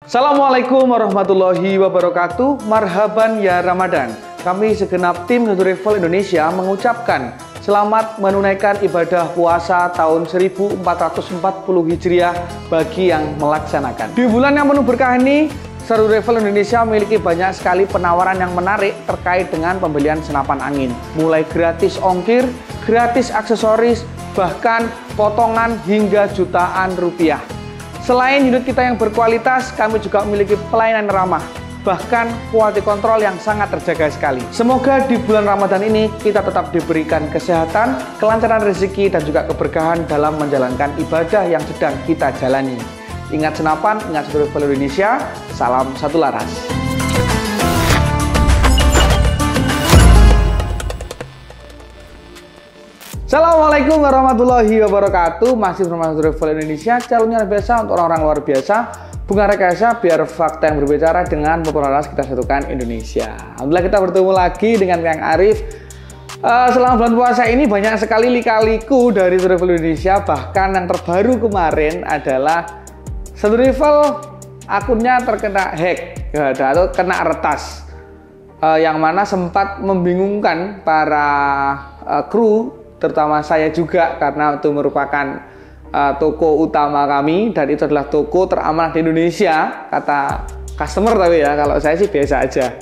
Assalamualaikum warahmatullahi wabarakatuh. Marhaban ya Ramadan. Kami segenap tim Satu Travel Indonesia mengucapkan selamat menunaikan ibadah puasa tahun 1440 Hijriah bagi yang melaksanakan. Di bulan yang penuh berkah ini, Satu Travel Indonesia memiliki banyak sekali penawaran yang menarik terkait dengan pembelian senapan angin. Mulai gratis ongkir, gratis aksesoris, bahkan potongan hingga jutaan rupiah. Selain unit kita yang berkualitas, kami juga memiliki pelayanan ramah, bahkan quality control yang sangat terjaga sekali. Semoga di bulan Ramadan ini kita tetap diberikan kesehatan, kelancaran rezeki, dan juga keberkahan dalam menjalankan ibadah yang sedang kita jalani. Ingat senapan, ingat Satu Travel Indonesia, salam satu laras. Assalamualaikum warahmatullahi wabarakatuh. Masih bersama Satu Travel Indonesia, calonnya biasa untuk orang-orang luar biasa. Bunga rekayasa biar fakta yang berbicara dengan popularitas kita satukan Indonesia. Alhamdulillah kita bertemu lagi dengan Kang Arif. Selama bulan puasa ini banyak sekali lika-liku dari Satu Travel Indonesia. Bahkan yang terbaru kemarin adalah Satu Travel akunnya terkena hack atau kena retas, yang mana sempat membingungkan para kru, terutama saya juga, karena itu merupakan toko utama kami dan itu adalah toko teramanah di Indonesia kata customer, tapi ya kalau saya sih biasa aja.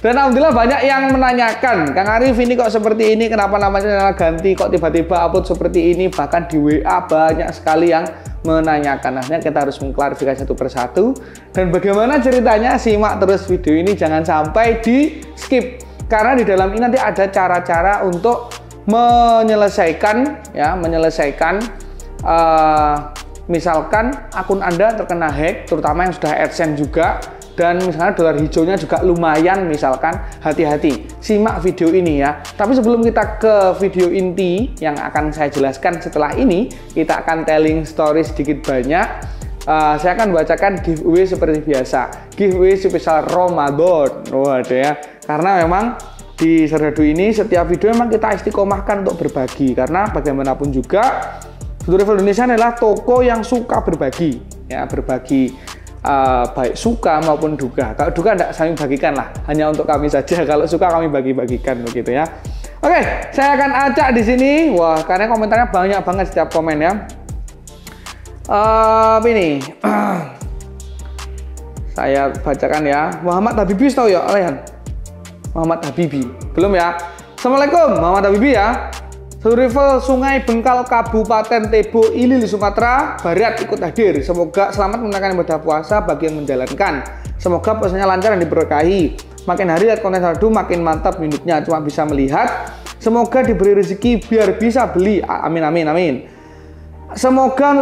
Dan alhamdulillah banyak yang menanyakan, Kang Arif ini kok seperti ini, kenapa namanya ganti, kok tiba-tiba upload seperti ini, bahkan di WA banyak sekali yang menanyakan. Akhirnya kita harus mengklarifikasi satu persatu, dan bagaimana ceritanya simak terus video ini, jangan sampai di skip, karena di dalam ini nanti ada cara-cara untuk menyelesaikan misalkan akun Anda terkena hack, terutama yang sudah AdSense juga, dan misalnya dolar hijaunya juga lumayan, misalkan, hati-hati, simak video ini ya. Tapi sebelum kita ke video inti yang akan saya jelaskan setelah ini, kita akan telling story sedikit banyak. Saya akan bacakan giveaway seperti biasa, giveaway spesial Ramadan. Waduh ya, karena memang di Serdadu ini setiap video memang kita istiqomahkan untuk berbagi, karena bagaimanapun juga Satu Travel Indonesia adalah toko yang suka berbagi ya, berbagi baik suka maupun duka. Kalau duka tidak kami bagikan lah, hanya untuk kami saja. Kalau suka kami bagi-bagikan begitu ya. Oke, saya akan acak di sini. Wah, karena komentarnya banyak banget setiap komen ya. Ini saya bacakan ya. Muhammad Habibi tahu ya kalian? Muhammad Habibi belum ya? Assalamualaikum Muhammad Habibi ya. Satu Travel Sungai Bengkal Kabupaten Tebo Ilil Sumatera Barat ikut hadir. Semoga selamat menunaikan ibadah puasa bagi yang menjalankan. Semoga puasanya lancar dan diberkahi. Makin hari lihat konten Serdadu makin mantap unitnya, cuma bisa melihat. Semoga diberi rezeki biar bisa beli. Amin amin amin. Semoga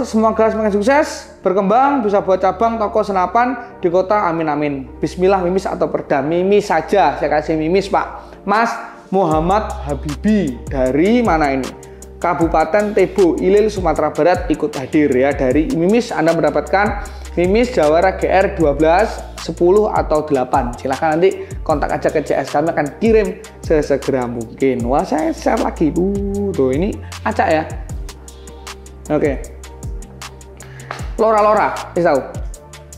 semakin sukses, berkembang, bisa buat cabang toko senapan di kota, amin amin. Bismillah Mimis atau Perda? Mimis saja, saya kasih Mimis Pak. Mas Muhammad Habibi dari mana ini? Kabupaten Tebo Ilil Sumatera Barat ikut hadir ya. Dari Mimis Anda mendapatkan Mimis Jawara GR 12, 10 atau 8. Silahkan nanti kontak aja ke CS, kami akan kirim sesegera mungkin. Wah, saya share lagi. Tuh ini acak ya. Oke. Lora, tahu?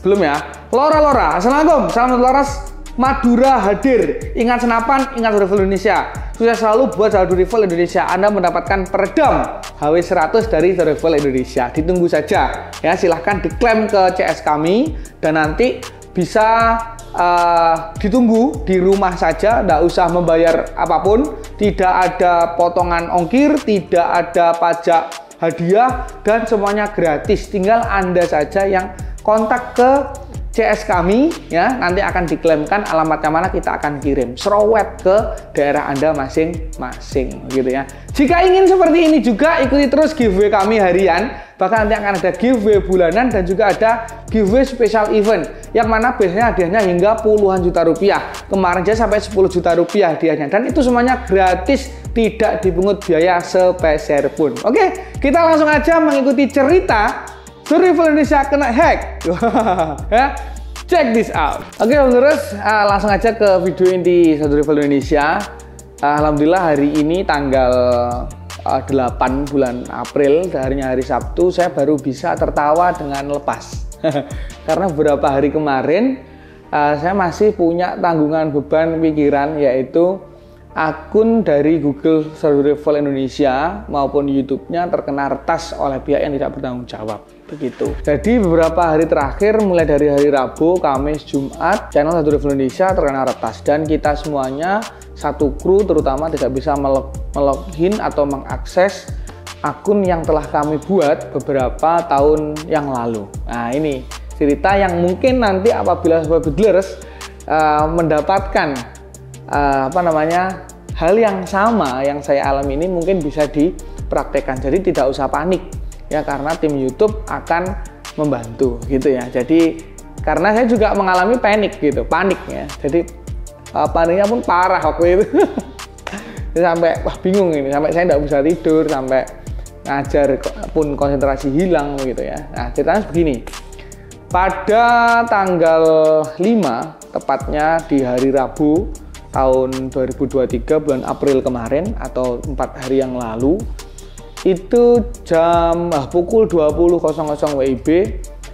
Belum ya? Lora. Assalamualaikum, salam laras. Madura hadir. Ingat senapan, ingat Satu Travel Indonesia. Sukses selalu buat Satu Travel Indonesia. Anda mendapatkan peredam HW100 dari Satu Travel Indonesia. Ditunggu saja ya, silahkan diklaim ke CS kami dan nanti bisa ditunggu di rumah saja, tidak usah membayar apapun, tidak ada potongan ongkir, tidak ada pajak hadiah, dan semuanya gratis. Tinggal Anda saja yang kontak ke CS kami ya, nanti akan diklaimkan, alamatnya mana kita akan kirim serowet ke daerah Anda masing-masing gitu ya. Jika ingin seperti ini juga, ikuti terus giveaway kami harian, bahkan nanti akan ada giveaway bulanan dan juga ada giveaway special event yang mana biasanya hadiahnya hingga puluhan juta rupiah. Kemarin aja sampai 10 juta rupiah hadiahnya, dan itu semuanya gratis, tidak dipungut biaya sepeser pun. Oke, kita langsung aja mengikuti cerita Satu Travel Indonesia kena hack. Ya, check this out. Oke, terus langsung aja ke video inti Satu Travel Indonesia. Alhamdulillah hari ini tanggal 8 bulan April, harinya hari Sabtu, saya baru bisa tertawa dengan lepas. Karena beberapa hari kemarin saya masih punya tanggungan beban pikiran, yaitu akun dari Google Survival Indonesia maupun YouTube-nya terkena retas oleh pihak yang tidak bertanggung jawab. Begitu. Jadi beberapa hari terakhir, mulai dari hari Rabu, Kamis, Jumat, channel Survival Indonesia terkena retas, dan kita semuanya satu kru terutama tidak bisa melogin atau mengakses akun yang telah kami buat beberapa tahun yang lalu. Nah, ini cerita yang mungkin nanti apabila Sobat Beadlers mendapatkan hal yang sama yang saya alami ini, mungkin bisa dipraktekkan. Jadi tidak usah panik ya, karena tim YouTube akan membantu gitu ya. Jadi karena saya juga mengalami panik ya. Jadi paniknya pun parah waktu itu. Sampai wah bingung ini, sampai saya tidak bisa tidur, sampai ngajar pun konsentrasi hilang gitu ya. Nah, ceritanya begini. Pada tanggal 5, tepatnya di hari Rabu tahun 2023 bulan April kemarin atau 4 hari yang lalu, itu jam pukul 20.00 WIB,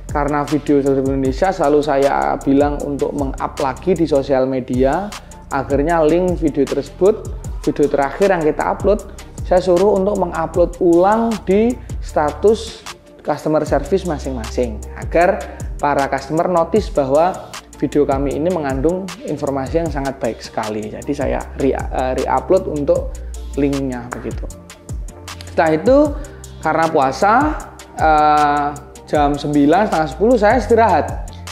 karena video Survival Indonesia selalu saya bilang untuk meng-up lagi di sosial media, akhirnya link video tersebut, video terakhir yang kita upload, saya suruh untuk mengupload ulang di status customer service masing-masing agar para customer notice bahwa video kami ini mengandung informasi yang sangat baik sekali. Jadi saya re-upload untuk linknya begitu. Setelah itu karena puasa jam 9, setengah 10 saya istirahat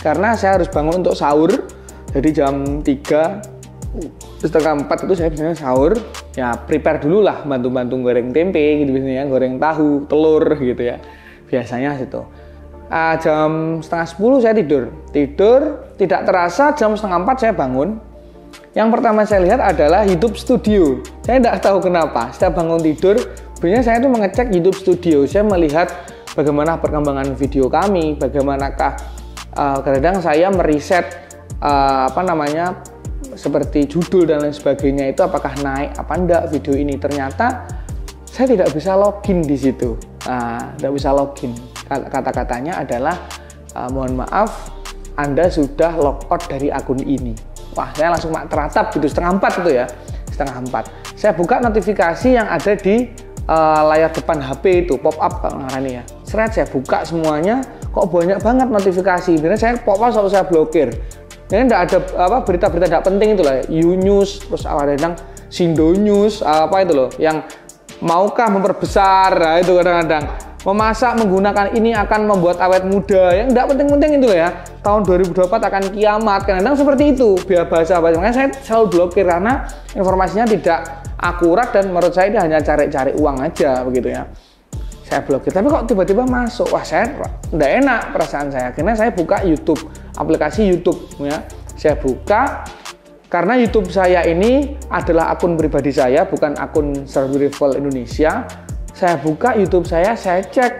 karena saya harus bangun untuk sahur. Jadi jam 3 setengah 4 itu saya biasanya sahur, ya prepare dulu lah, bantu-bantu goreng tempe gitu biasanya, goreng tahu, telur gitu ya, biasanya situ. Jam setengah 10 saya tidur, tidak terasa jam setengah 4 saya bangun. Yang pertama saya lihat adalah YouTube Studio. Saya tidak tahu kenapa, setiap bangun tidur biasanya saya itu mengecek YouTube Studio, saya melihat bagaimana perkembangan video kami, bagaimanakah kadang saya meriset seperti judul dan lain sebagainya, itu apakah naik apa enggak video ini. Ternyata saya tidak bisa login di situ. Tidak bisa login. Kata-katanya adalah mohon maaf, Anda sudah logout dari akun ini. Wah, saya langsung teratap gitu, setengah 4 itu ya, setengah 4. Saya buka notifikasi yang ada di layar depan HP itu, pop up kalau ngarani ya. Seret saya buka semuanya, kok banyak banget notifikasi. Biasanya saya pop up selalu saya blokir. Ini tidak ada berita-berita tidak penting itu lah, U-News, terus ada Sindo News, itu loh, yang maukah memperbesar, nah itu kadang-kadang memasak menggunakan ini akan membuat awet muda, yang tidak penting-penting itu loh ya, tahun 2024 akan kiamat, kadang-kadang seperti itu, biar bahasa-bahasa. Makanya saya selalu blokir karena informasinya tidak akurat dan menurut saya ini hanya cari-cari uang aja begitu ya. Saya blokir, tapi kok tiba-tiba masuk, wah saya tidak enak perasaan saya. Akhirnya saya buka YouTube, aplikasi YouTube ya. Saya buka karena YouTube saya ini adalah akun pribadi saya, bukan akun Survival Indonesia. Saya buka YouTube saya cek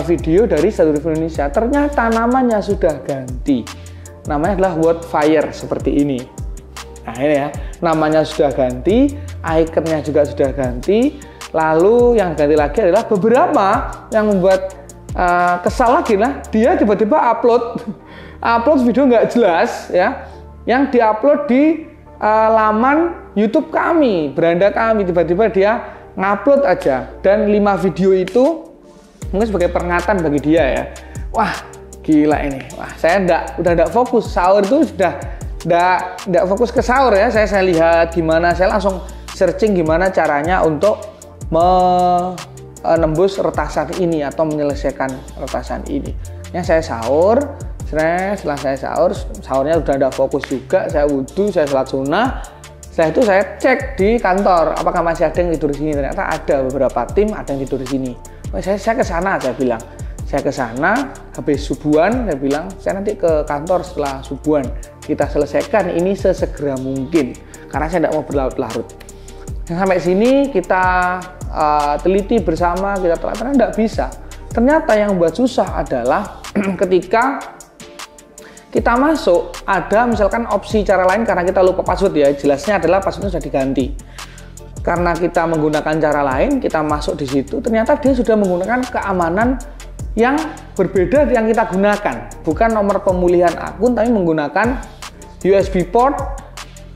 video dari Survival Indonesia. Ternyata namanya sudah ganti. Namanya adalah Wordfire seperti ini. Nah ini ya, namanya sudah ganti, ikonnya juga sudah ganti. Lalu yang ganti lagi adalah beberapa yang membuat kesal lagi lah, dia tiba-tiba upload video nggak jelas ya, yang diupload di laman YouTube kami, beranda kami, tiba-tiba dia ngupload aja, dan 5 video itu mungkin sebagai peringatan bagi dia ya. Wah gila ini, wah saya udah nggak fokus sahur itu, sudah nggak fokus ke sahur ya. Saya lihat gimana, saya langsung searching gimana caranya untuk menembus retasan ini atau menyelesaikan retasan ini. Yang saya sahur, setelah saya sahurnya udah ada fokus juga, saya wudhu, saya sholat sunnah. Setelah itu saya cek di kantor, apakah masih ada yang tidur di sini. Ternyata ada beberapa tim ada yang tidur di sini. Saya ke sana, saya bilang. Saya ke sana, habis subuhan, saya bilang, saya nanti ke kantor setelah subuhan. Kita selesaikan ini sesegera mungkin, karena saya tidak mau berlarut-larut. Sampai sini kita teliti bersama, kita telah tidak bisa. Ternyata yang membuat susah adalah ketika kita masuk, ada misalkan opsi cara lain karena kita lupa password ya, jelasnya adalah passwordnya sudah diganti. Karena kita menggunakan cara lain, kita masuk di situ, ternyata dia sudah menggunakan keamanan yang berbeda yang kita gunakan. Bukan nomor pemulihan akun, tapi menggunakan USB port,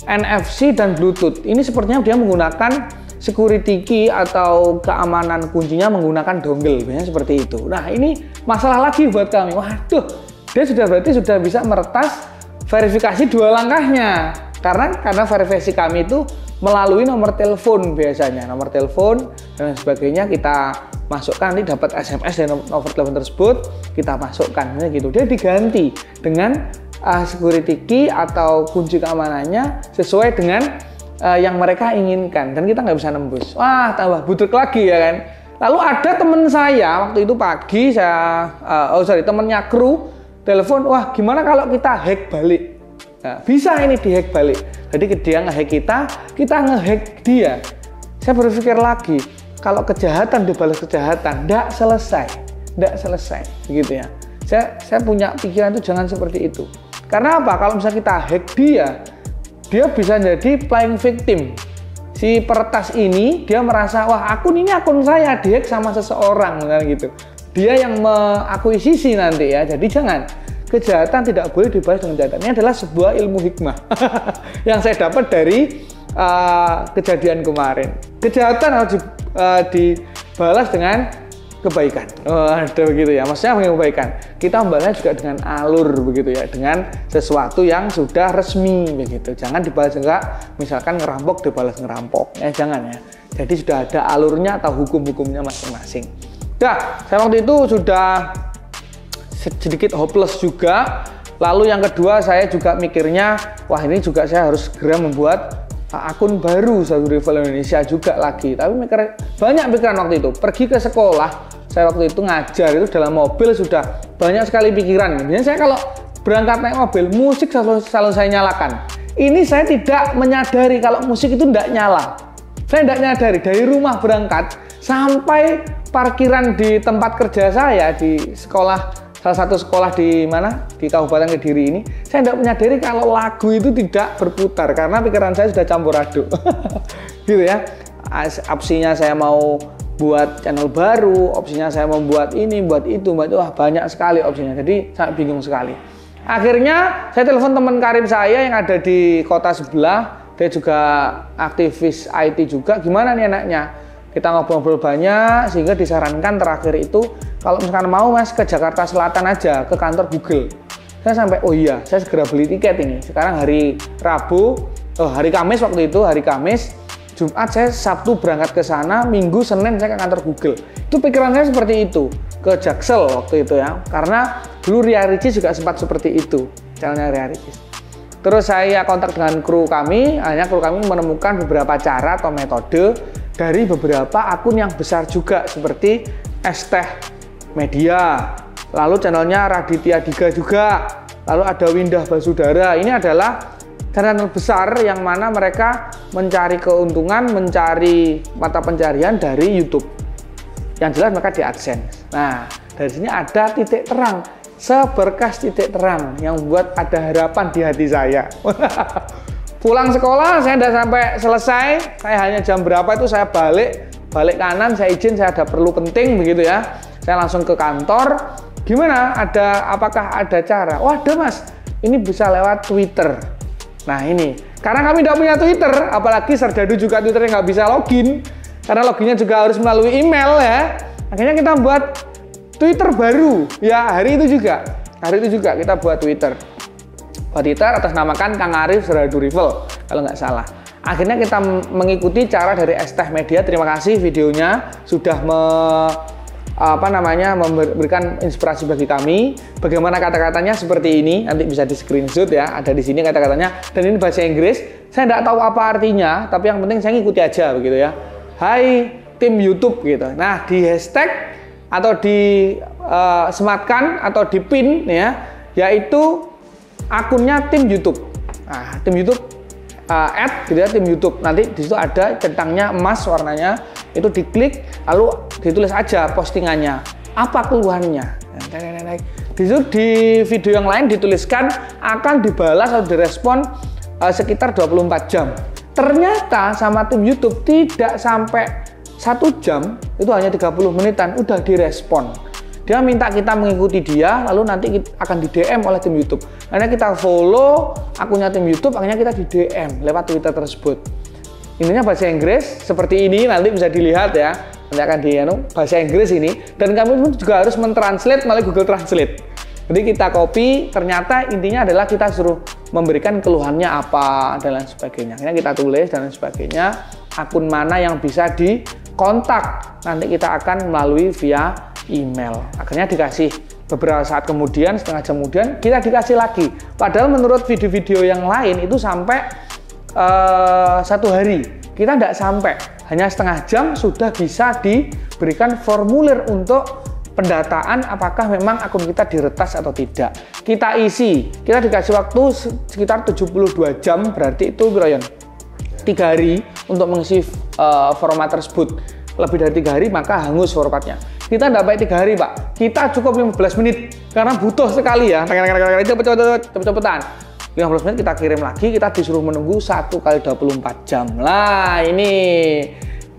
NFC, dan Bluetooth. Ini sepertinya dia menggunakan security key atau keamanan kuncinya menggunakan dongle, biasanya seperti itu. Nah, ini masalah lagi buat kami. Waduh, dia berarti sudah bisa meretas verifikasi 2 langkahnya. Karena verifikasi kami itu melalui nomor telepon biasanya, nomor telepon dan sebagainya kita masukkan, nanti dapat SMS dari nomor telepon tersebut kita masukkan, gitu. Dia diganti dengan security key atau kunci keamanannya sesuai dengan yang mereka inginkan dan kita nggak bisa nembus. Wah, tambah budek lagi ya kan. Lalu ada teman saya waktu itu pagi temennya kru telepon, wah gimana kalau kita hack balik? Nah, bisa ini dihack balik. Jadi dia ngehack kita ngehack dia. Saya berpikir lagi, kalau kejahatan dibalas kejahatan, nggak selesai, begitu ya. Saya punya pikiran itu jangan seperti itu. Karena apa? Kalau misalnya kita hack dia bisa jadi playing victim. Si peretas ini dia merasa, wah akun saya dihack sama seseorang, kan gitu. Dia yang mengakuisisi nanti ya. Jadi jangan. Kejahatan tidak boleh dibalas dengan kejahatan. Ini adalah sebuah ilmu hikmah yang saya dapat dari kejadian kemarin. Kejahatan harus dibalas dengan kebaikan. Ada begitu ya. Maksudnya dengan kebaikan. Kita membalasnya juga dengan alur begitu ya, dengan sesuatu yang sudah resmi begitu. Jangan dibalas enggak, misalkan ngerampok dibalas ngerampok. Jangan ya. Jadi sudah ada alurnya atau hukum-hukumnya masing-masing. Nah, saya waktu itu sudah sedikit hopeless juga. Lalu yang kedua saya juga mikirnya, wah ini juga saya harus segera membuat akun baru Sahdu Rival Indonesia juga lagi. Tapi banyak pikiran waktu itu. Pergi ke sekolah, saya waktu itu ngajar itu dalam mobil sudah banyak sekali pikiran. Biasanya saya kalau berangkat naik mobil, musik selalu saya nyalakan. Ini saya tidak menyadari kalau musik itu tidak nyala. Saya tidak menyadari dari rumah berangkat sampai parkiran di tempat kerja saya di sekolah. Salah satu sekolah di mana? Di Kabupaten Kediri ini, saya tidak menyadari kalau lagu itu tidak berputar karena pikiran saya sudah campur aduk. Gitu ya. Opsinya saya mau buat channel baru, opsinya saya mau buat ini, buat itu, wah banyak sekali opsinya. Jadi saya bingung sekali. Akhirnya saya telepon teman karib saya yang ada di kota sebelah, dia juga aktivis IT juga. Gimana nih anaknya? Kita ngobrol-ngobrol banyak sehingga disarankan terakhir itu kalau misalkan mau Mas ke Jakarta Selatan aja ke kantor Google. Saya sampai oh iya, saya segera beli tiket ini. Sekarang hari hari Kamis waktu itu, hari Kamis, Jumat saya Sabtu berangkat ke sana, Minggu, Senin saya ke kantor Google. Itu pikiran saya seperti itu, ke Jaksel waktu itu ya. Karena dulu Ria Ricis juga sempat seperti itu, channelnya Ria Ricis. Terus saya kontak dengan kru kami, akhirnya kru kami menemukan beberapa cara atau metode dari beberapa akun yang besar juga seperti Esteh Media, lalu channelnya Raditya Diga juga, lalu ada Windah Basudara. Ini adalah channel besar yang mana mereka mencari keuntungan, mencari mata pencarian dari YouTube. Yang jelas mereka di AdSense. Nah, dari sini ada titik terang, seberkas titik terang yang membuat ada harapan di hati saya. Pulang sekolah saya sudah sampai selesai, saya hanya jam berapa itu saya balik kanan, saya izin, saya ada perlu penting begitu ya. Saya langsung ke kantor. Gimana? Apakah ada cara? Oh ada Mas, ini bisa lewat Twitter. Nah ini, karena kami tidak punya Twitter, apalagi Serdadu juga Twitternya nggak bisa login, karena loginnya juga harus melalui email ya. Akhirnya kita buat Twitter baru, ya hari itu juga kita buat Twitter. Atas namakan Kang Arif Serdadu Rival kalau nggak salah. Akhirnya kita mengikuti cara dari Esteh Media. Terima kasih videonya sudah memberikan inspirasi bagi kami. Bagaimana kata-katanya seperti ini, nanti bisa di screenshot ya. Ada di sini kata-katanya dan ini bahasa Inggris. Saya nggak tahu apa artinya, tapi yang penting saya ngikuti aja begitu ya. Hai tim YouTube gitu. Nah di hashtag atau di sematkan atau di pin ya, yaitu akunnya tim YouTube. Nah, tim YouTube gitu ya, tim YouTube. Nanti di situ ada centangnya emas warnanya, itu diklik lalu ditulis aja postingannya. Apa keluhannya? Di situ di video yang lain dituliskan akan dibalas atau direspon sekitar 24 jam. Ternyata sama tim YouTube tidak sampai 1 jam, itu hanya 30 menitan udah direspon. Dia minta kita mengikuti dia, lalu nanti akan di DM oleh tim YouTube. Karena kita follow akunnya tim YouTube, akhirnya kita di DM lewat Twitter tersebut. Ininya bahasa Inggris seperti ini, nanti bisa dilihat ya. Nanti akan di bahasa Inggris ini, dan kami pun juga harus mentranslate melalui Google Translate. Jadi kita copy, ternyata intinya adalah kita suruh memberikan keluhannya apa dan lain sebagainya. Akhirnya kita tulis dan lain sebagainya. Akun mana yang bisa dikontak, nanti kita akan melalui via email. Akhirnya dikasih beberapa saat kemudian, setengah jam kemudian kita dikasih lagi. Padahal menurut video-video yang lain itu sampai 1 hari. Kita tidak sampai, hanya setengah jam sudah bisa diberikan formulir untuk pendataan apakah memang akun kita diretas atau tidak. Kita isi, kita dikasih waktu sekitar 72 jam, berarti itu Brian 3 hari untuk mengisi format tersebut. Lebih dari 3 hari maka hangus formatnya. Kita tidak baik 3 hari Pak, kita cukup 15 menit karena butuh sekali ya, cepet-cepetan. 15 menit kita kirim lagi, kita disuruh menunggu 1 kali 24 jam. Lah ini,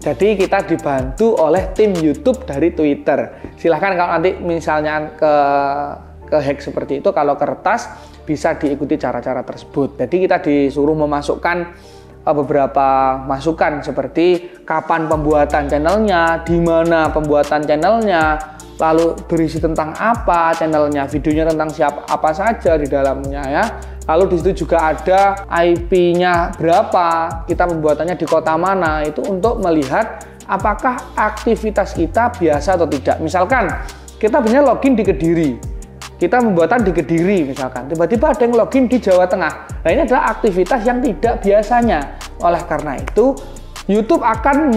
jadi kita dibantu oleh tim YouTube dari Twitter. Silahkan kalau nanti misalnya ke hack seperti itu, kalau kertas bisa diikuti cara-cara tersebut. Jadi kita disuruh memasukkan beberapa masukan seperti kapan pembuatan channelnya, di mana pembuatan channelnya, lalu berisi tentang apa channelnya, videonya tentang apa saja di dalamnya ya. Lalu di situ juga ada IP-nya berapa, kita pembuatannya di kota mana, itu untuk melihat apakah aktivitas kita biasa atau tidak. Misalkan kita punya login di Kediri, kita pembuatan di Kediri misalkan, tiba-tiba ada yang login di Jawa Tengah. Nah ini adalah aktivitas yang tidak biasanya. Oleh karena itu YouTube akan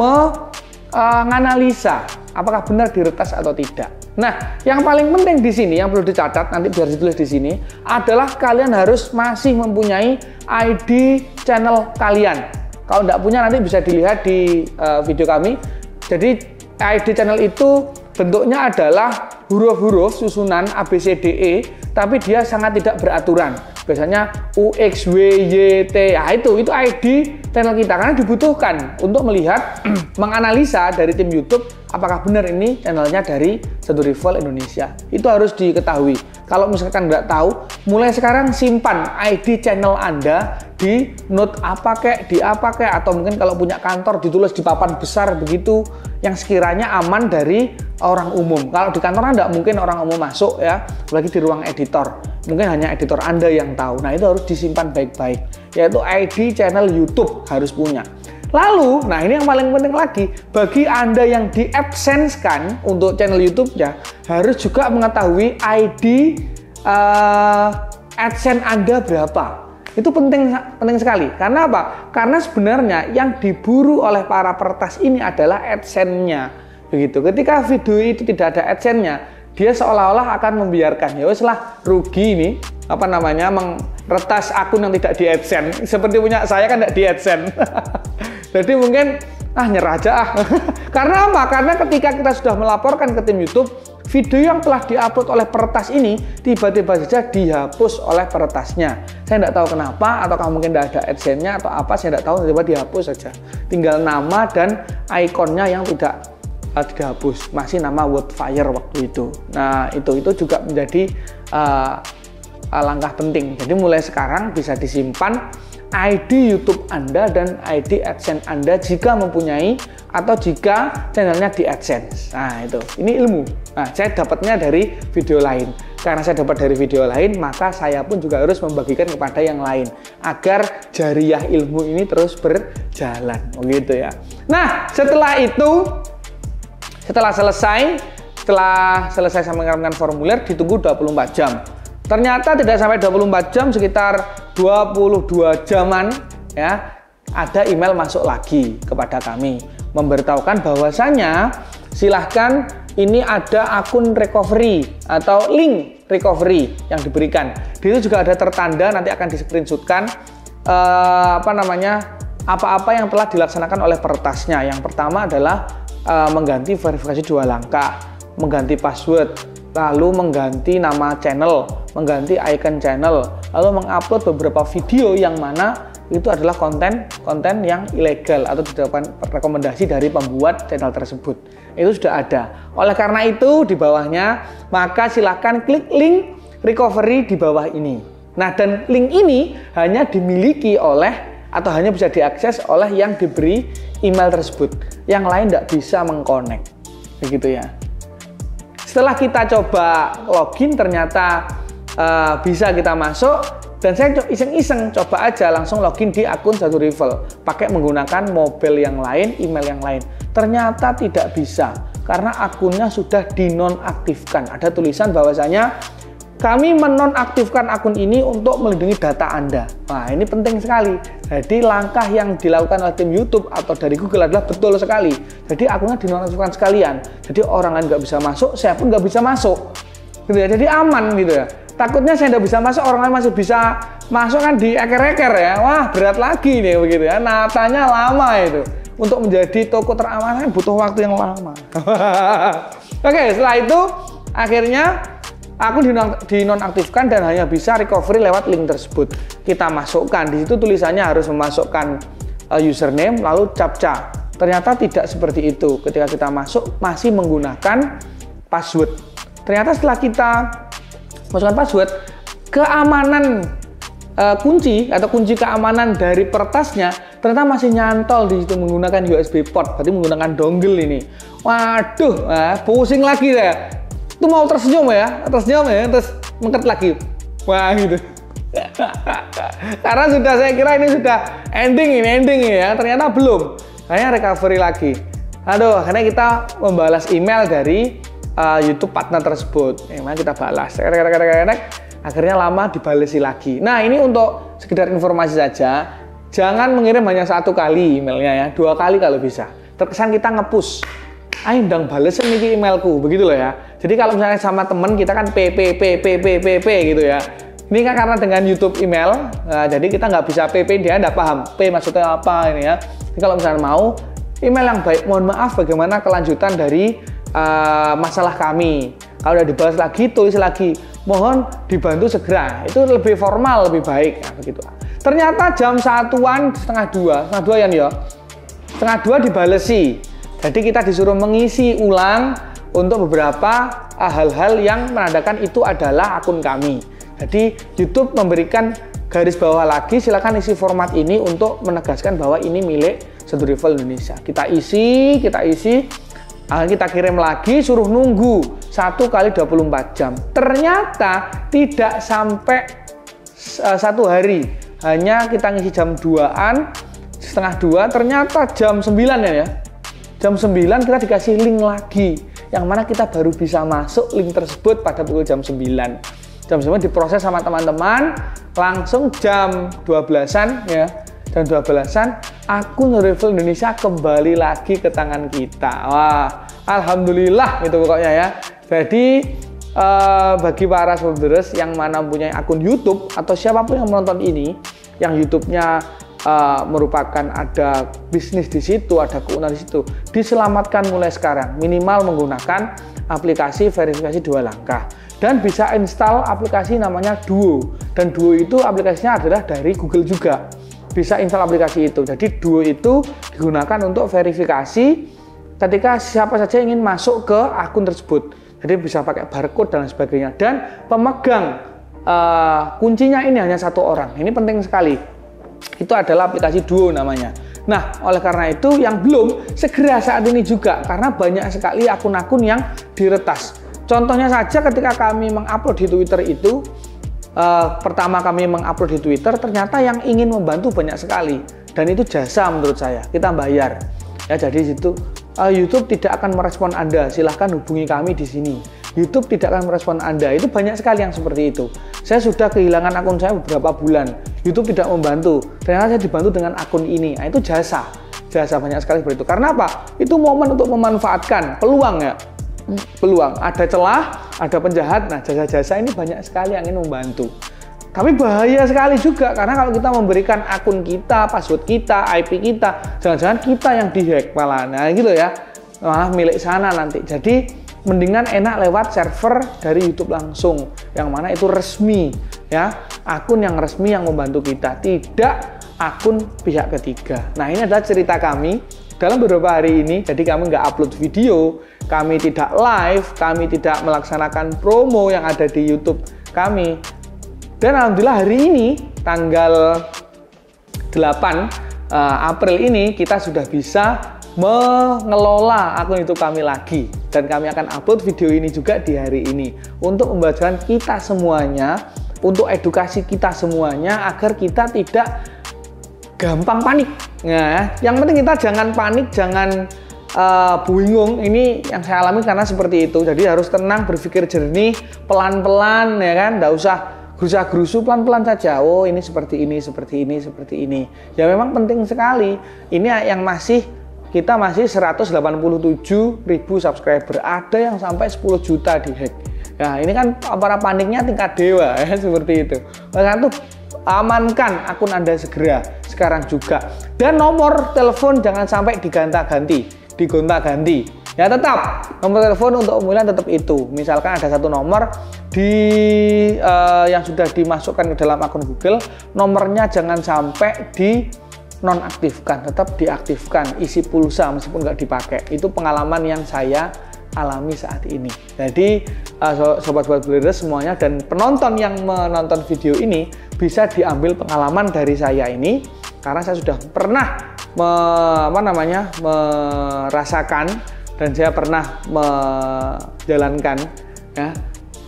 menganalisa apakah benar diretas atau tidak. Nah, yang paling penting di sini yang perlu dicatat, nanti biar ditulis di sini, adalah kalian harus masih mempunyai ID channel kalian. Kalau tidak punya nanti bisa dilihat di video kami. Jadi ID channel itu bentuknya adalah huruf-huruf susunan ABCDE, tapi dia sangat tidak beraturan. Biasanya U, X, W, Y, T. Nah, itu ID channel kita karena dibutuhkan untuk melihat, menganalisa dari tim YouTube apakah benar ini channelnya dari Sendu Rival Indonesia. Itu harus diketahui. Kalau misalkan nggak tahu, mulai sekarang simpan ID channel Anda di note apa kek, di apa kek, atau mungkin kalau punya kantor ditulis di papan besar begitu, yang sekiranya aman dari orang umum. Kalau di kantor Anda mungkin orang umum masuk ya, apalagi di ruang editor. Mungkin hanya editor Anda yang tahu. Nah itu harus disimpan baik-baik, yaitu ID channel YouTube harus punya. Lalu, nah ini yang paling penting lagi, bagi Anda yang di AdSense-kan untuk channel YouTube-nya, harus juga mengetahui ID AdSense Anda berapa. Itu penting sekali. Karena apa? Karena sebenarnya yang diburu oleh para peretas ini adalah AdSense-nya. Begitu. Ketika video itu tidak ada AdSense-nya, dia seolah-olah akan membiarkan, ya wes lah, rugi ini, apa namanya, meretas akun yang tidak di AdSense. Seperti punya saya kan tidak di AdSense. Jadi mungkin nyerah aja Karena apa? Karena ketika kita sudah melaporkan ke tim YouTube, video yang telah diupload oleh peretas ini tiba-tiba saja dihapus oleh peretasnya. Saya tidak tahu kenapa, ataukah mungkin tidak ada AdSense-nya atau apa, saya tidak tahu, tiba-tiba dihapus saja. Tinggal nama dan ikonnya yang tidak dihapus, masih nama Wordfire waktu itu. Nah itu juga menjadi langkah penting. Jadi mulai sekarang bisa disimpan ID YouTube Anda dan ID AdSense Anda jika mempunyai, atau jika channelnya di AdSense. Nah itu, ini ilmu. Nah saya dapatnya dari video lain. Karena saya dapat dari video lain, maka saya pun juga harus membagikan kepada yang lain agar jariah ilmu ini terus berjalan, begitu ya. Nah setelah itu, setelah selesai saya mengirimkan formulir, ditunggu 24 jam. Ternyata tidak sampai 24 jam, sekitar 22 jaman ya, ada email masuk lagi kepada kami memberitahukan bahwasanya silahkan, ini ada akun recovery atau link recovery yang diberikan. Di situ juga ada tertanda, nanti akan di-screenshotkan apa-apa yang telah dilaksanakan oleh peretasnya. Yang pertama adalah mengganti verifikasi 2 langkah, mengganti password, lalu mengganti nama channel, mengganti icon channel, lalu mengupload beberapa video yang mana itu adalah konten yang ilegal atau tidak rekomendasi dari pembuat channel tersebut. Itu sudah ada. Oleh karena itu di bawahnya maka silahkan klik link recovery di bawah ini. Nah, dan link ini hanya dimiliki oleh atau hanya bisa diakses oleh yang diberi email tersebut. Yang lain tidak bisa mengkonek. Begitu ya. Setelah kita coba login ternyata bisa kita masuk, dan saya iseng-iseng coba aja langsung login di akun Satu Rival pakai menggunakan mobile yang lain, email yang lain. Ternyata tidak bisa karena akunnya sudah dinonaktifkan. Ada tulisan bahwasanya kami menonaktifkan akun ini untuk melindungi data Anda. Nah, ini penting sekali. Jadi langkah yang dilakukan oleh tim YouTube atau dari Google adalah betul sekali. Jadi akunnya dinonaktifkan sekalian. Jadi orang lain nggak bisa masuk, saya pun nggak bisa masuk. Gitu ya. Jadi aman gitu ya. Takutnya saya nggak bisa masuk, orang lain masih bisa masuk kan di eker-eker ya. Wah, berat lagi nih begitu ya. Natanya lama itu. Untuk menjadi toko teraman butuh waktu yang lama. Oke, setelah itu akhirnya aku dinonaktifkan dan hanya bisa recovery lewat link tersebut. Kita masukkan, di situ tulisannya harus memasukkan username lalu captcha. Ternyata tidak seperti itu. Ketika kita masuk masih menggunakan password. Ternyata setelah kita masukkan password, keamanan kunci atau kunci keamanan dari pertasnya ternyata masih nyantol di situ menggunakan USB port, berarti menggunakan dongle ini. Waduh, pusing lagi ya. Itu mau tersenyum ya, terus mengket lagi. Wah gitu. Karena sudah saya kira ini sudah ending ya, ternyata belum. Akhirnya recovery lagi. Aduh, akhirnya kita membalas email dari YouTube partner tersebut. Memang kita balas. Akhirnya lama dibalesi lagi. Nah, ini untuk sekedar informasi saja. Jangan mengirim hanya 1 kali emailnya ya, 2 kali kalau bisa. Terkesan kita nge-push. Ayo ndang balesin ini emailku, begitu loh ya. Jadi kalau misalnya sama temen kita kan p gitu ya. Ini kan karena dengan YouTube email, jadi kita nggak bisa PP, dia nggak paham P maksudnya apa ini ya. Jadi kalau misalnya mau email yang baik, mohon maaf bagaimana kelanjutan dari masalah kami. Kalau udah dibahas lagi, tulis lagi, mohon dibantu segera. Itu lebih formal, lebih baik, nah, begitu. Ternyata jam 1-an, setengah 2 ya, setengah 2 dibalesi. Jadi kita disuruh mengisi ulang untuk beberapa hal-hal yang menandakan itu adalah akun kami. Jadi YouTube memberikan garis bawah lagi, silakan isi format ini untuk menegaskan bahwa ini milik Satu Rival Indonesia. Kita isi, kita kirim lagi, suruh nunggu 1 kali 24 jam. Ternyata tidak sampai 1 hari, hanya kita ngisi jam 2-an, setengah 2, ternyata jam 9 ya. Jam 9 kita dikasih link lagi, yang mana kita baru bisa masuk link tersebut pada pukul jam 9. Jam 9 diproses sama teman-teman, langsung jam 12-an ya. Jam 12-an, akun Satu Rival Indonesia kembali lagi ke tangan kita. Wah, alhamdulillah itu pokoknya ya. Jadi bagi para subscribers yang mana mempunyai akun YouTube atau siapapun yang menonton ini, yang YouTube-nya merupakan ada bisnis di situ, ada keuntungan di situ, diselamatkan mulai sekarang. Minimal menggunakan aplikasi verifikasi 2 langkah dan bisa install aplikasi namanya Duo. Dan Duo itu aplikasinya adalah dari Google juga. Bisa install aplikasi itu. Jadi Duo itu digunakan untuk verifikasi ketika siapa saja ingin masuk ke akun tersebut. Jadi bisa pakai barcode dan sebagainya. Dan pemegang kuncinya ini hanya 1 orang. Ini penting sekali. Itu adalah aplikasi Duo namanya. Nah, oleh karena itu yang belum, segera saat ini juga. Karena banyak sekali akun-akun yang diretas. Contohnya saja ketika kami mengupload di Twitter itu, pertama kami mengupload di Twitter, ternyata yang ingin membantu banyak sekali. Dan itu jasa menurut saya, kita bayar. Ya, jadi situ YouTube tidak akan merespon Anda, silahkan hubungi kami di sini. YouTube tidak akan merespon Anda, itu banyak sekali yang seperti itu. Saya sudah kehilangan akun saya beberapa bulan, YouTube tidak membantu, ternyata saya dibantu dengan akun ini. Nah, itu jasa banyak sekali seperti itu. Karena apa? Itu momen untuk memanfaatkan peluang ya, peluang. Ada celah, ada penjahat, nah jasa-jasa ini banyak sekali yang ingin membantu. Tapi bahaya sekali juga, karena kalau kita memberikan akun kita, password kita, IP kita, jangan-jangan kita yang dihack malah, nah gitu ya, malah milik sana nanti. Jadi mendingan enak lewat server dari YouTube langsung, yang mana itu resmi ya, akun yang resmi yang membantu kita, tidak akun pihak ketiga. Nah, ini adalah cerita kami dalam beberapa hari ini. Jadi kami nggak upload video, kami tidak live, kami tidak melaksanakan promo yang ada di YouTube kami. Dan alhamdulillah hari ini tanggal 8 April ini kita sudah bisa mengelola akun YouTube kami lagi, dan kami akan upload video ini juga di hari ini untuk membagikan kita semuanya, untuk edukasi kita semuanya agar kita tidak gampang panik. Nah, yang penting kita jangan panik, jangan bingung. Ini yang saya alami karena seperti itu. Jadi harus tenang, berpikir jernih, pelan-pelan, ya kan, nggak usah gerusa-gerusu, pelan-pelan saja. Oh, ini seperti ini, seperti ini, seperti ini. Ya memang penting sekali. Ini yang kita masih 187.000 subscriber. Ada yang sampai 10 juta dihack. Nah, ini kan para paniknya tingkat dewa ya, seperti itu. Maka itu amankan akun Anda segera sekarang juga. Dan nomor telepon jangan sampai digonta-ganti. Ya, tetap nomor telepon untuk pemilihan tetap itu. Misalkan ada satu nomor yang sudah dimasukkan ke dalam akun Google, nomornya jangan sampai di nonaktifkan, tetap diaktifkan, isi pulsa meskipun nggak dipakai. Itu pengalaman yang saya alami saat ini. Jadi sobat-sobat Builders semuanya dan penonton yang menonton video ini bisa diambil pengalaman dari saya ini, karena saya sudah pernah merasakan dan saya pernah menjalankan, ya,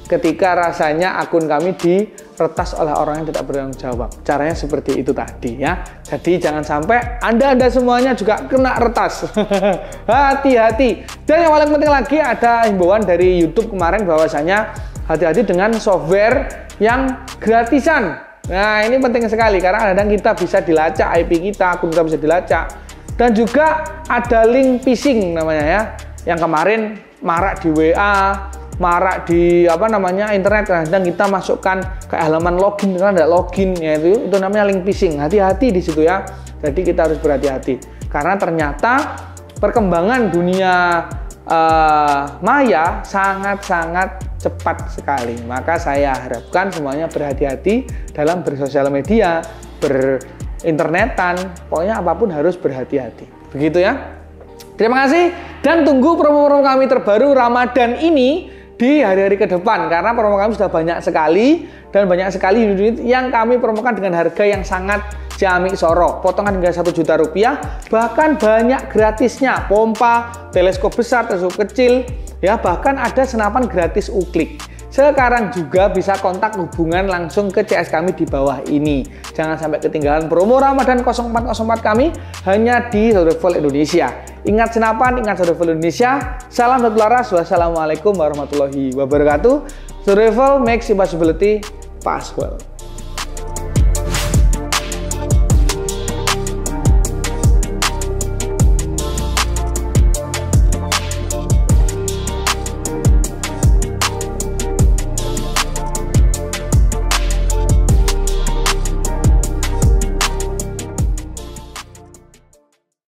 ketika rasanya akun kami diretas oleh orang yang tidak bertanggung jawab. Caranya seperti itu tadi, ya. Jadi jangan sampai Anda semuanya juga kena retas. Hati-hati. Dan yang paling penting lagi, ada himbauan dari YouTube kemarin bahwasanya hati-hati dengan software yang gratisan. Nah, ini penting sekali karena kadang kita bisa dilacak IP kita, akun kita bisa dilacak. Dan juga ada link phishing namanya, ya, yang kemarin marak di WA, marak di internet. Kadang kita masukkan ke halaman login, karena tidak login, ya, itu namanya link phishing. Hati-hati di situ, ya. Jadi kita harus berhati-hati karena ternyata perkembangan dunia maya sangat-sangat cepat sekali. Maka saya harapkan semuanya berhati-hati dalam bersosial media, berinternetan, pokoknya apapun harus berhati-hati. Begitu, ya. Terima kasih dan tunggu promo-promo kami terbaru Ramadan ini di hari-hari ke depan, karena promo kami sudah banyak sekali dan banyak sekali unit yang kami promokan dengan harga yang sangat ciamik soro, potongan hingga 1 juta rupiah, bahkan banyak gratisnya, pompa, teleskop besar, teleskop kecil, ya, bahkan ada senapan gratis uklik. Sekarang juga bisa kontak hubungan langsung ke CS kami di bawah ini. Jangan sampai ketinggalan promo Ramadan 0404 kami hanya di Survival Indonesia. Ingat senapan, ingat Survival Indonesia. Salam satu laras. Wassalamualaikum warahmatullahi wabarakatuh. Survival makes impossibility possible.